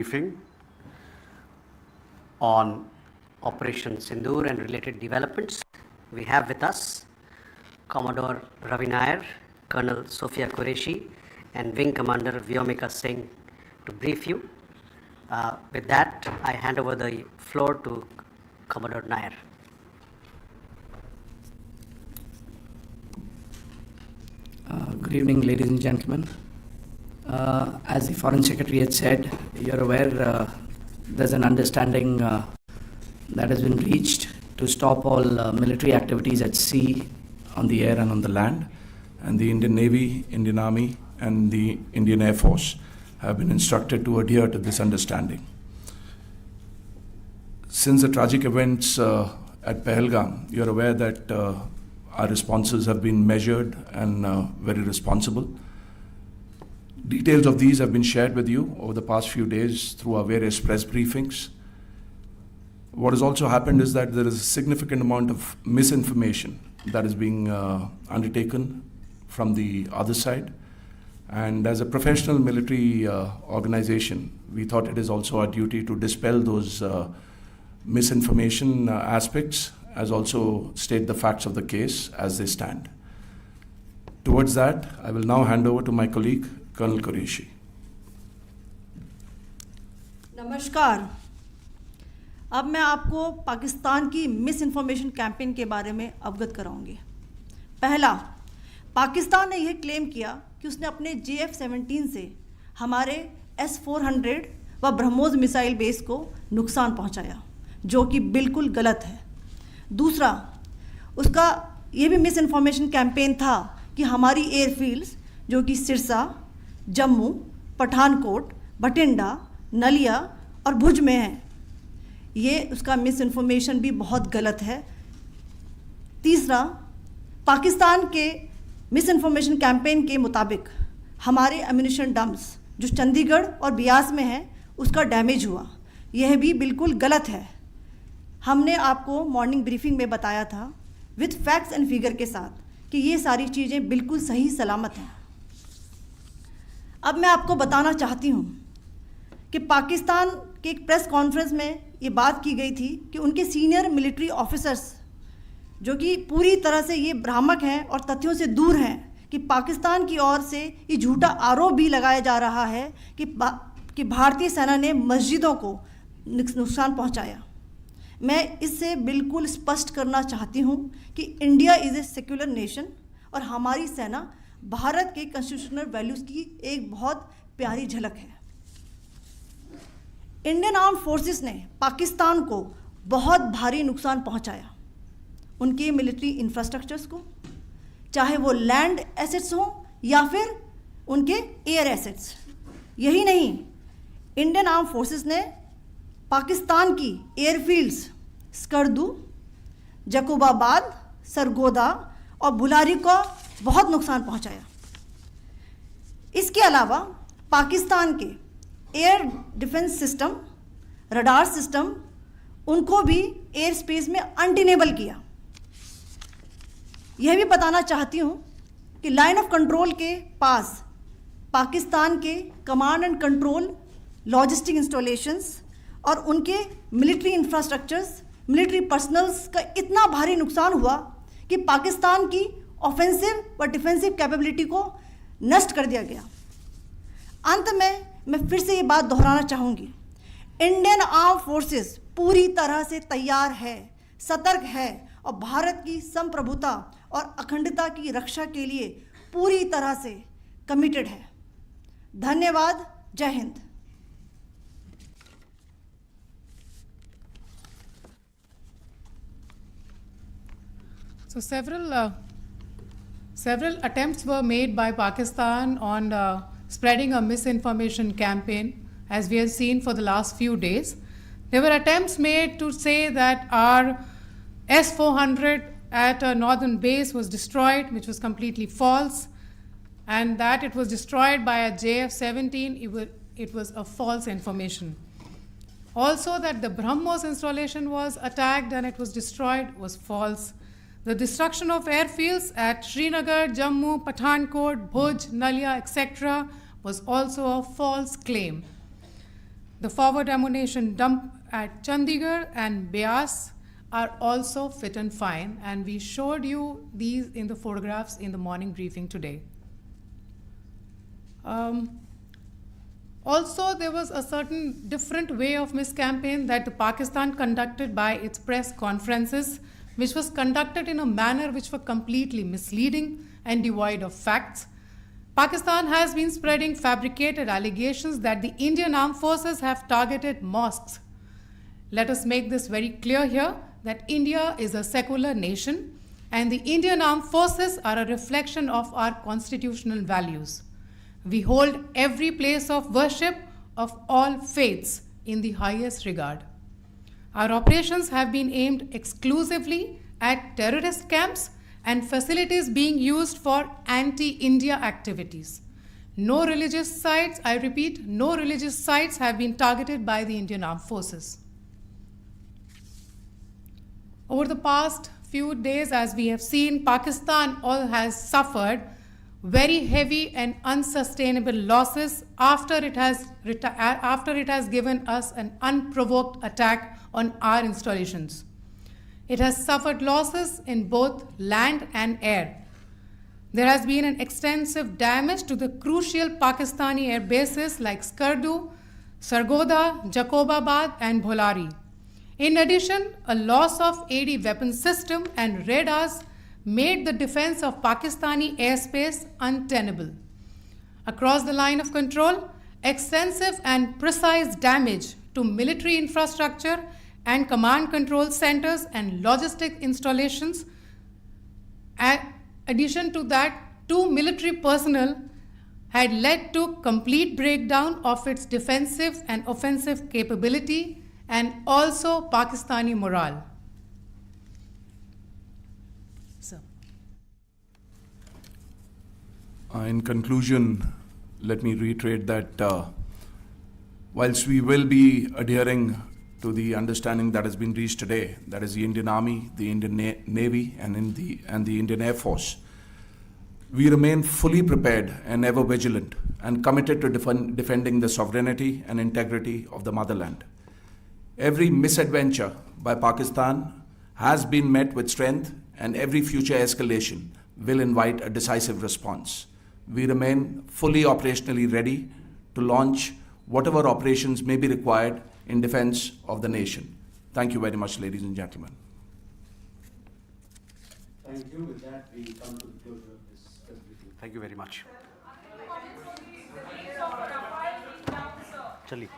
briefing on Operation Sindoor and related developments. We have with us Commodore Ravi Nair, Colonel Sofiya Qureshi, and Wing Commander Vyomika Singh to brief you. With that, I hand over the floor to Commodore Nair. Good evening, ladies and gentlemen. As the Foreign Secretary had said, you're aware there's an understanding that has been reached to stop all military activities at sea, on the air and on the land. And the Indian Navy, Indian Army and the Indian Air Force have been instructed to adhere to this understanding. Since the tragic events at Pahalgam, you're aware that our responses have been measured and very responsible. Details of these have been shared with you over the past few days through our various press briefings. What has also happened is that there is a significant amount of misinformation that is being undertaken from the other side. And as a professional military organization, we thought it is also our duty to dispel those misinformation aspects, as also state the facts of the case as they stand. Towards that, I will now hand over to my colleague, Colonel Qureshi. नमस्कार। अब मैं आपको पाकिस्तान की miss information campaign के बारे में अवगत कराऊंगी। पहला, पाकिस्तान ने यह क्लेम किया कि उसने अपने JF-17 से हमारे S-400 व ब्रह्मोस मिसाइल बेस को नुकसान पहुंचाया, जो कि बिल्कुल गलत है। दूसरा, उसका ये भी मिस इन्फॉर्मेशन कैंपेन था कि हमारी एयरफील्ड्स जो कि सिरसा, जम्मू, पठानकोट, बठिंडा, नलिया और भुज में हैं, ये उसका मिस इन्फॉर्मेशन भी बहुत गलत है। तीसरा, पाकिस्तान के मिस इन्फॉर्मेशन कैंपेन के मुताबिक हमारे एम्यूनिशन डम्प्स जो चंडीगढ़ और बियास में हैं उसका डैमेज हुआ, यह भी बिल्कुल गलत है। हमने आपको मॉर्निंग ब्रीफिंग में बताया था विद फैक्ट्स एंड फिगर के साथ कि ये सारी चीज़ें बिल्कुल सही सलामत हैं। अब मैं आपको बताना चाहती हूँ कि पाकिस्तान के एक प्रेस कॉन्फ्रेंस में ये बात की गई थी कि उनके सीनियर मिलिट्री ऑफिसर्स जो कि पूरी तरह से ये भ्रामक हैं और तथ्यों से दूर हैं कि पाकिस्तान की ओर से ये झूठा आरोप भी लगाया जा रहा है कि भारतीय सेना ने मस्जिदों को नुकसान पहुंचाया। मैं इससे बिल्कुल स्पष्ट करना चाहती हूं कि India is a secular nation और हमारी सेना भारत के कॉन्स्टिट्यूशनल वैल्यूज़ की एक बहुत प्यारी झलक है। इंडियन आर्म्ड फोर्सेस ने पाकिस्तान को बहुत भारी नुकसान पहुंचाया, उनके मिलिट्री इंफ्रास्ट्रक्चर्स को, चाहे वो लैंड एसेट्स हों या फिर उनके एयर एसेट्स। यही नहीं, इंडियन आर्म्ड फोर्सेस ने पाकिस्तान की एयरफील्ड्स स्कर्दू, जकोबाबाद, सरगोदा और बुलारी को बहुत नुकसान पहुंचाया। इसके अलावा पाकिस्तान के air defence system, radar system, उनको भी एयर स्पेस में अनटेनेबल किया। यह भी बताना चाहती हूँ कि लाइन ऑफ कंट्रोल के पास पाकिस्तान के command and control logistic installations और उनके मिलिट्री इंफ्रास्ट्रक्चर्स, मिलिट्री पर्सनल्स का इतना भारी नुकसान हुआ कि पाकिस्तान की ऑफेंसिव व डिफेंसिव कैपेबिलिटी को नष्ट कर दिया गया। अंत में मैं फिर से ये बात दोहराना चाहूँगी, इंडियन आर्म फोर्सेस पूरी तरह से तैयार है, सतर्क है और भारत की संप्रभुता और अखंडता की रक्षा के लिए पूरी तरह से कमिटेड है। धन्यवाद। जय Hind. So several attempts were made by Pakistan on spreading a misinformation campaign, as we have seen for the last few days. There were attempts made to say that our S-400 at a northern base was destroyed, which was completely false, and that it was destroyed by a JF-17. It was a false information. Also, that the BrahMos installation was attacked and it was destroyed was false. The destruction of airfields at Srinagar, Jammu, Pathankot, Bhuj, Nalia, etc. was also a false claim. The forward ammunition dump at Chandigarh and Beas are also fit and fine, and we showed you these in the photographs in the morning briefing today. Also, there was a certain different way of miscampaign that the Pakistan conducted by its press conferences, which was conducted in a manner which were completely misleading and devoid of facts. Pakistan has been spreading fabricated allegations that the Indian armed forces have targeted mosques. Let us make this very clear here that India is a secular nation and the Indian armed forces are a reflection of our constitutional values. We hold every place of worship of all faiths in the highest regard. Our operations have been aimed exclusively at terrorist camps and facilities being used for anti-India activities. No religious sites, I repeat, no religious sites have been targeted by the Indian Armed Forces. Over the past few days, as we have seen, Pakistan has suffered very heavy and unsustainable losses after it has given us an unprovoked attack on our installations. It has suffered losses in both land and air. There has been an extensive damage to the crucial Pakistani air bases like Skardu, Sargodha, Jacobabad and Bholari. In addition, a loss of AD weapon system and radars made the defense of Pakistani airspace untenable. Across the line of control, extensive and precise damage to military infrastructure and command control centers and logistic installations. In addition to that, 2 military personnel had led to complete breakdown of its defensive and offensive capability and also Pakistani morale. In conclusion, let me reiterate that whilst we will be adhering to the understanding that has been reached today, that is the Indian Army, the Indian Navy, and the Indian Air Force, we remain fully prepared and ever vigilant and committed to defending the sovereignty and integrity of the motherland. Every misadventure by Pakistan has been met with strength, and every future escalation will invite a decisive response. We remain fully operationally ready to launch whatever operations may be required in defense of the nation. Thank you very much, ladies and gentlemen. Thank you. With that, we come to the closure of this briefing. Thank you very much. Chali.